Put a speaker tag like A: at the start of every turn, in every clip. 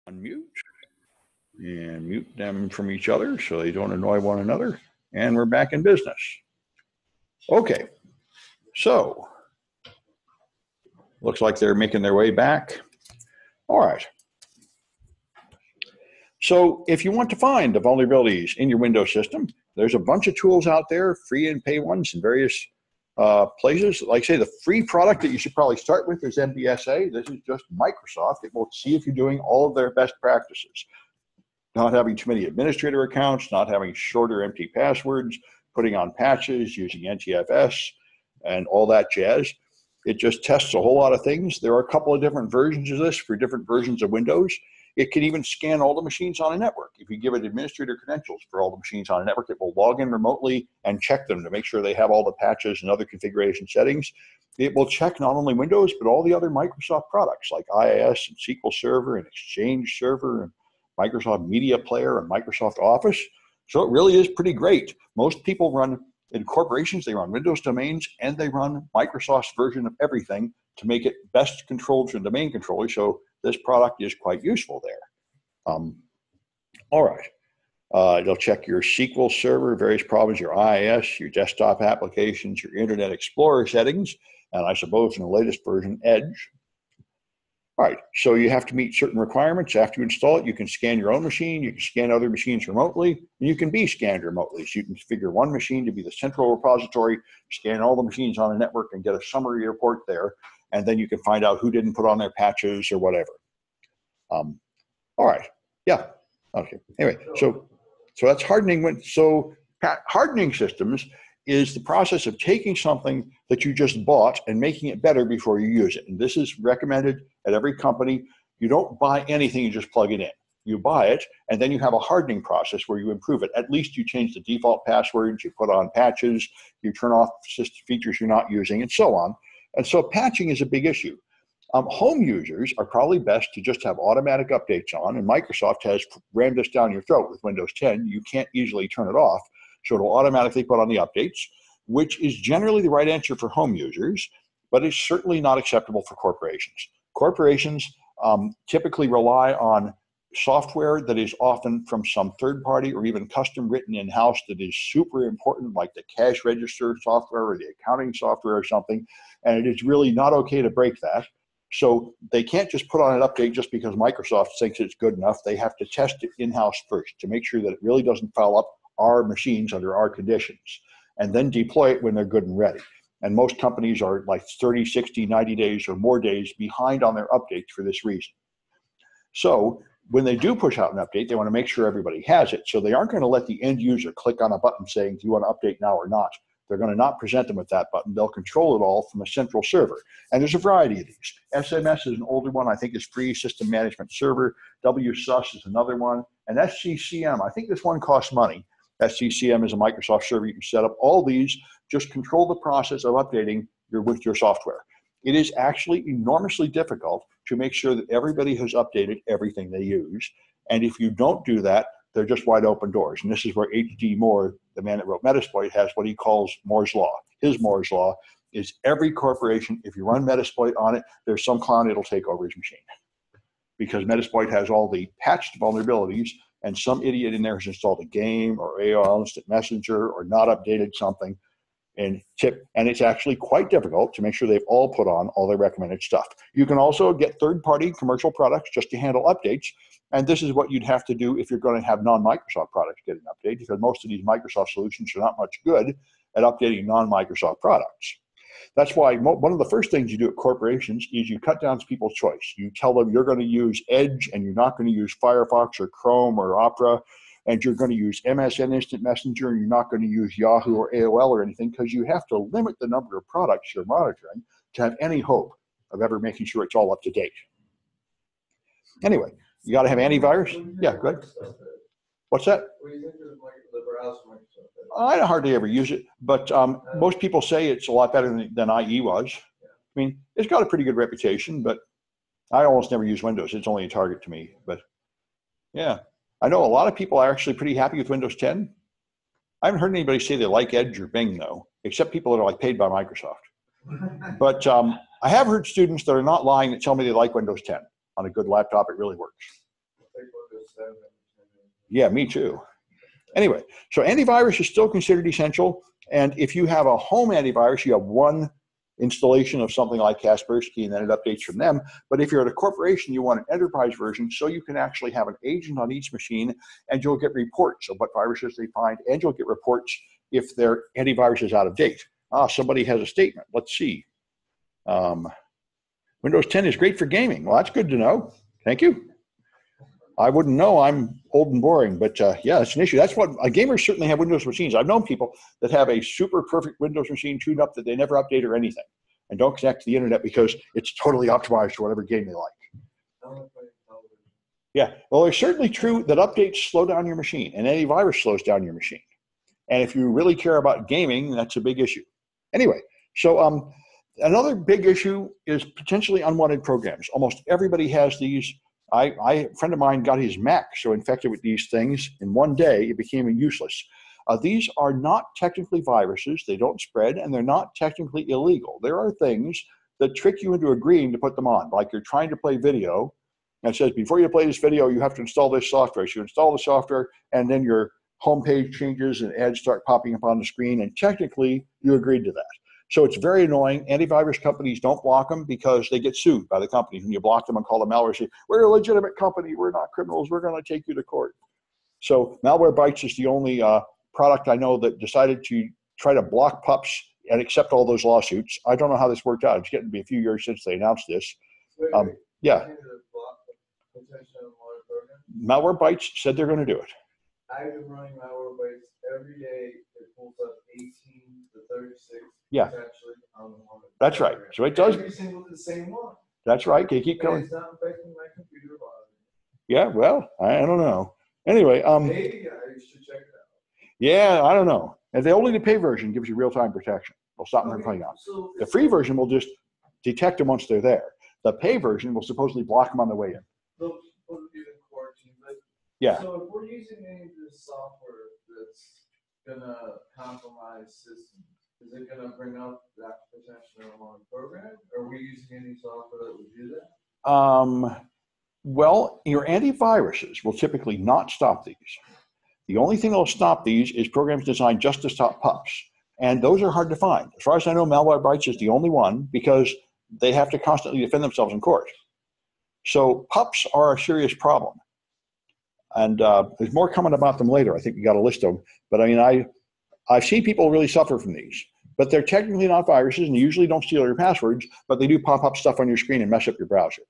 A: unmute and mute them from each other so they don't annoy one another. And we're back in business. Okay, so looks like they're making their way back. All right. So if you want to find the vulnerabilities in your Windows system, there's a bunch of tools out there, free and pay ones in various places. Like I say, the free product that you should probably start with is MBSA. This is just Microsoft. It will see if you're doing all of their best practices. Not having too many administrator accounts, not having shorter empty passwords, putting on patches, using NTFS, and all that jazz. It just tests a whole lot of things. There are a couple of different versions of this for different versions of Windows. It can even scan all the machines on a network. If you give it administrator credentials for all the machines on a network, it will log in remotely and check them to make sure they have all the patches and other configuration settings. It will check not only Windows, but all the other Microsoft products like IIS and SQL Server and Exchange Server and Microsoft Media Player and Microsoft Office. So it really is pretty great. Most people run, in corporations, they run Windows domains and they run Microsoft's version of everything to make it best controlled from domain controllers. So this product is quite useful there. All right. It'll check your SQL Server, various problems, your IIS, your desktop applications, your Internet Explorer settings, and I suppose in the latest version, Edge. All right, so you have to meet certain requirements. After you install it, you can scan your own machine, you can scan other machines remotely, and you can be scanned remotely. So you can configure one machine to be the central repository, scan all the machines on a network and get a summary report there, and then you can find out who didn't put on their patches or whatever. All right, yeah, okay. Anyway, so that's hardening. So hardening systems is the process of taking something that you just bought and making it better before you use it. And this is recommended at every company. You don't buy anything, you just plug it in. You buy it, and then you have a hardening process where you improve it. At least you change the default passwords, you put on patches, you turn off system features you're not using, and so on. And so patching is a big issue. Home users are probably best to just have automatic updates on, and Microsoft has rammed this down your throat with Windows 10. You can't easily turn it off. So it'll automatically put on the updates, which is generally the right answer for home users, but it's certainly not acceptable for corporations. Corporations typically rely on software that is often from some third party or even custom written in-house that is super important, like the cash register software or the accounting software or something, and it is really not okay to break that. So they can't just put on an update just because Microsoft thinks it's good enough. They have to test it in-house first to make sure that it really doesn't foul up our machines under our conditions, and then deploy it when they're good and ready. And most companies are like 30, 60, 90 days or more days behind on their updates for this reason. So when they do push out an update, they want to make sure everybody has it. So they aren't going to let the end user click on a button saying, do you want to update now or not? They're going to not present them with that button. They'll control it all from a central server. And there's a variety of these. SMS is an older one, I think is free, System Management Server. WSUS is another one. And SCCM, I think this one costs money. SCCM is a Microsoft server you can set up. All these just control the process of updating with your software. It is actually enormously difficult to make sure that everybody has updated everything they use. And if you don't do that, they're just wide open doors. And this is where H.D. Moore, the man that wrote Metasploit, has what he calls Moore's Law. His Moore's Law is every corporation, if you run Metasploit on it, there's some clown that'll take over his machine. Because Metasploit has all the patched vulnerabilities, and some idiot in there has installed a game or AOL Instant Messenger or not updated something. And it's actually quite difficult to make sure they've all put on all their recommended stuff. You can also get third-party commercial products just to handle updates. And this is what you'd have to do if you're going to have non-Microsoft products get an update, because most of these Microsoft solutions are not much good at updating non-Microsoft products. That's why one of the first things you do at corporations is you cut down people's choice. You tell them you're going to use Edge and you're not going to use Firefox or Chrome or Opera, and you're going to use MSN Instant Messenger and you're not going to use Yahoo or AOL or anything, because you have to limit the number of products you're monitoring to have any hope of ever making sure it's all up to date. Anyway, you got to have antivirus. Yeah, good. What's that? What do you think of the browser? I hardly ever use it, but most people say it's a lot better than IE was. I mean, it's got a pretty good reputation, but I almost never use Windows. It's only a target to me. But yeah, I know a lot of people are actually pretty happy with Windows 10. I haven't heard anybody say they like Edge or Bing, though, except people that are like paid by Microsoft. But I have heard students that are not lying that tell me they like Windows 10. On a good laptop, it really works. Yeah, me too. Anyway, so antivirus is still considered essential. And if you have a home antivirus, you have one installation of something like Kaspersky, and then it updates from them. But if you're at a corporation, you want an enterprise version so you can actually have an agent on each machine, and you'll get reports of what viruses they find, and you'll get reports if their antivirus is out of date. Somebody has a statement. Let's see. Windows 10 is great for gaming. Well, that's good to know. Thank you. I wouldn't know. I'm old and boring, but yeah, it's an issue. That's what gamers certainly have Windows machines. I've known people that have a super perfect Windows machine tuned up that they never update or anything, and don't connect to the internet because it's totally optimized for whatever game they like. Yeah, well, it's certainly true that updates slow down your machine, and antivirus slows down your machine. And if you really care about gaming, that's a big issue. Anyway, so another big issue is potentially unwanted programs. Almost everybody has these. A friend of mine got his Mac so infected with these things in one day it became useless. These are not technically viruses. They don't spread, and they're not technically illegal. There are things that trick you into agreeing to put them on, like you're trying to play video, and it says, before you play this video, you have to install this software. So you install the software, and then your homepage changes, and ads start popping up on the screen, and technically, you agreed to that. So it's very annoying. Antivirus companies don't block them because they get sued by the companies. When you block them and call them malware, say, we're a legitimate company, we're not criminals, we're going to take you to court. So Malwarebytes is the only product I know that decided to try to block Pups and accept all those lawsuits. I don't know how this worked out. It's getting to be a few years since they announced this. Yeah. Malwarebytes said they're going to do it.
B: I've been running Malwarebytes every day. It pulls up 18 to 36.
A: Yeah, that's right. So it does.
B: Every single the same one.
A: That's right. Can you keep going?
B: It's not affecting my computer volume.
A: Yeah, well, I don't know. Anyway,
B: maybe I should check it out.
A: Yeah, I don't know. And the only the pay version gives you real-time protection. They'll stop them from playing out. So the free version will just detect them once they're there. The pay version will supposedly block them on the way in.
B: They'll put it in quarantine. But
A: yeah.
B: So if we're using any of this software that's gonna compromise systems, is it going to bring up that potential on program? Are we using any software that would do that?
A: Well, your antiviruses will typically not stop these. The only thing that will stop these is programs designed just to stop Pups. And those are hard to find. As far as I know, Malwarebytes is the only one because they have to constantly defend themselves in court. So Pups are a serious problem. And there's more coming about them later. I think we got a list of them. But I mean, I've seen people really suffer from these, but they're technically not viruses, and they usually don't steal your passwords, but they do pop up stuff on your screen and mess up your browser.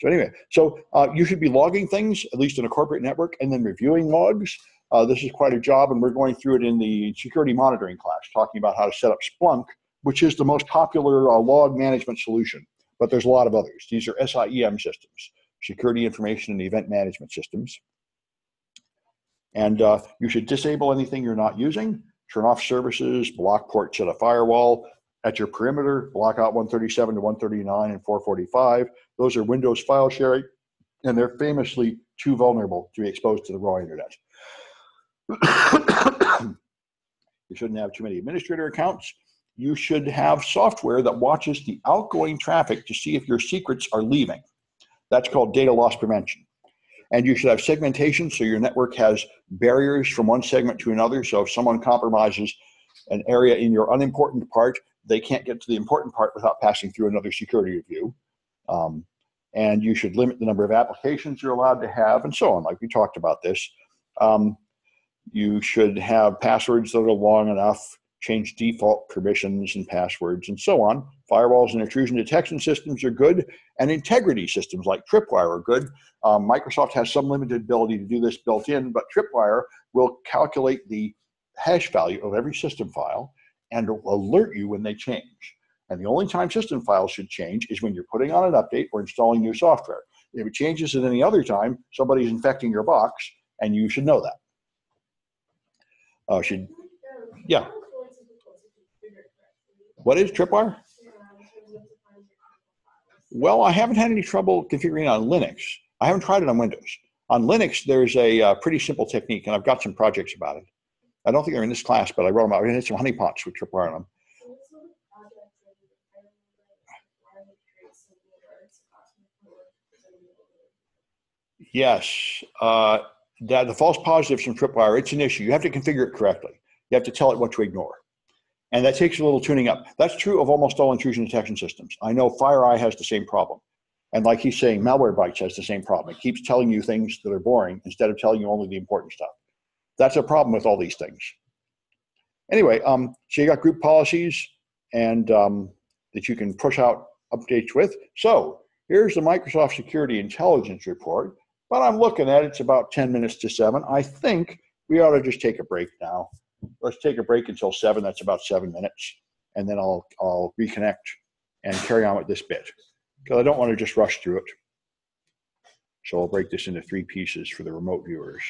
A: So anyway, you should be logging things, at least in a corporate network, and then reviewing logs. This is quite a job, and we're going through it in the security monitoring class, talking about how to set up Splunk, which is the most popular log management solution, but there's a lot of others. These are SIEM systems, security information and event management systems. And you should disable anything you're not using. Turn off services, block ports at a firewall. At your perimeter, block out 137 to 139 and 445. Those are Windows file sharing, and they're famously too vulnerable to be exposed to the raw internet. You shouldn't have too many administrator accounts. You should have software that watches the outgoing traffic to see if your secrets are leaving. That's called data loss prevention. And you should have segmentation so your network has barriers from one segment to another. So if someone compromises an area in your unimportant part, they can't get to the important part without passing through another security review. And you should limit the number of applications you're allowed to have and so on, like we talked about this. You should have passwords that are long enough, change default permissions and passwords and so on. Firewalls and intrusion detection systems are good, and integrity systems like Tripwire are good. Microsoft has some limited ability to do this built in, but Tripwire will calculate the hash value of every system file and will alert you when they change. And the only time system files should change is when you're putting on an update or installing new software. If it changes at any other time, somebody's infecting your box, and you should know that. Yeah. What is Tripwire? Well, I haven't had any trouble configuring it on Linux. I haven't tried it on Windows. On Linux, there's a pretty simple technique, and I've got some projects about it. I don't think they're in this class, but I wrote them out. We had some honeypots with Tripwire on them. Yes. the false positives from Tripwire, it's an issue. You have to configure it correctly. You have to tell it what to ignore. And that takes a little tuning up. That's true of almost all intrusion detection systems. I know FireEye has the same problem. And like he's saying, Malwarebytes has the same problem. It keeps telling you things that are boring instead of telling you only the important stuff. That's a problem with all these things. Anyway, so you got group policies and that you can push out updates with. So here's the Microsoft Security Intelligence Report, but I'm looking at it's about 10 minutes to 7. I think we ought to just take a break now. Let's take a break until 7. That's about 7 minutes. And then I'll reconnect and carry on with this bit because I don't want to just rush through it. So I'll break this into 3 pieces for the remote viewers.